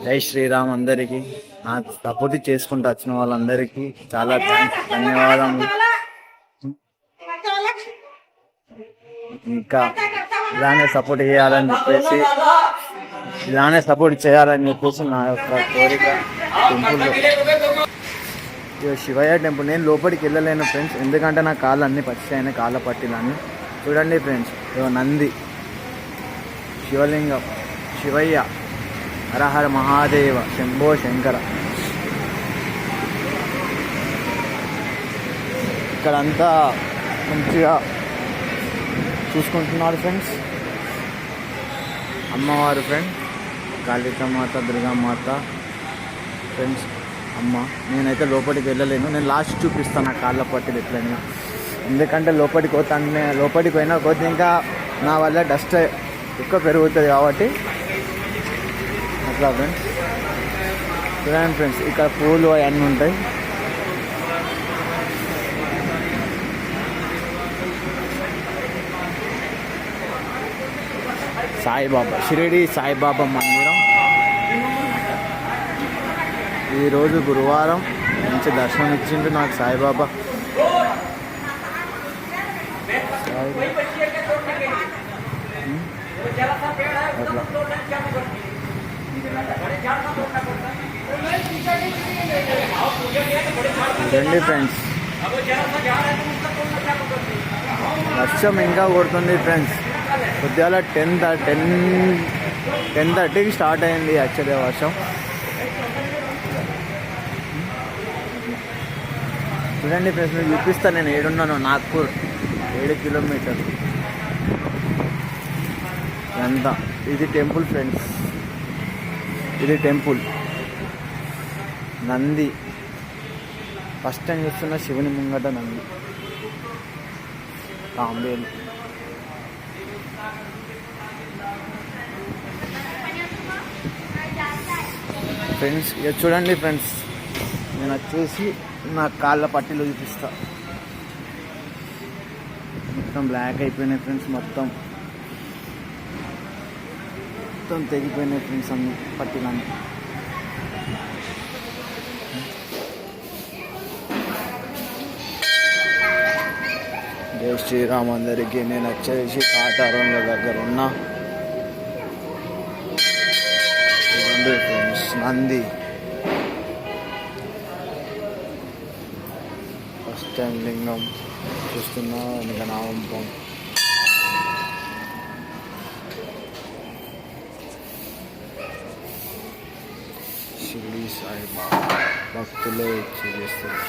జై శ్రీరామ్ అందరికీ. నాకు సపోర్ట్ చేసుకుంటూ వచ్చిన వాళ్ళందరికీ చాలా థ్యాంక్స్, ధన్యవాదములు. ఇంకా ఇలానే సపోర్ట్ చేయాలని చెప్పేసి నా యొక్క కోరిక. Temple Shivayya temple. నేను లోపలికి వెళ్ళలేను ఫ్రెండ్స్, ఎందుకంటే నా కాళ్ళు అన్నీ పచ్చిపోయినాయి, కాళ్ళ పట్టిలన్నీ. చూడండి ఫ్రెండ్స్, నంది, శివలింగం, శివయ్య, హరహర మహాదేవ, శంభో శంకర. ఇక్కడంతా మంచిగా చూసుకుంటున్నారు ఫ్రెండ్స్. అమ్మవారు ఫ్రెండ్, కాళికామాత, దుర్గామాత ఫ్రెండ్స్. అమ్మ, నేనైతే లోపలికి వెళ్ళలేను. నేను లాస్ట్ చూపిస్తాను నా కాళ్ళ పట్టిలు ఎట్లయినా, ఎందుకంటే లోపలికి పోయినా కొద్ది ఇంకా నా వల్ల డస్ట్ ఎక్కువ పెరుగుతుంది కాబట్టి అట్లా ఫ్రెండ్స్. చూడండి ఫ్రెండ్స్, ఇక్కడ పూలు అవన్నీ ఉంటాయి. సాయిబాబా, షిరిడి సాయిబాబా మందిరం. ఈరోజు గురువారం, మంచి దర్శనం ఇచ్చిండు నాకు సాయిబాబా. అట్లా రండి ఫ్రెండ్స్. వర్షం ఇంకా కొడుతుంది ఫ్రెండ్స్. పొద్దుగాల 10:30కి స్టార్ట్ అయింది యాక్చువల్గా వర్షం. చూడండి ఫ్రెండ్స్, మీకు చూపిస్తాను నేను ఏడున్నాను. నాగ్పూర్ 7 కిలోమీటర్లు ఎంత. ఇది టెంపుల్ ఫ్రెండ్స్, ఇది టెంపుల్. నంది, ఫస్ట్ టైం చూస్తున్న శివుని ముంగట నంది, తాంబేలు. ఫ్రెండ్స్ ఇక చూడండి ఫ్రెండ్స్, నేను వచ్చేసి నా కాళ్ళ పట్టీలు చూపిస్తా. మొత్తం బ్లాక్ అయిపోయినాయి ఫ్రెండ్స్, మొత్తం తెగిపోయినాయి ఫ్రెండ్స్ అన్ని పట్టీలన్నీ. జై శ్రీరామ్ అందరికీ. నేను వచ్చేసి కాటారంలో దగ్గర ఉన్నా. ఫ్రెండ్స్, నంది ఫస్ట్ టైం లింగం చూస్తున్నా. ఇంకా నామం షిరిడి సాయిబాబా భక్తులే చేస్తారు.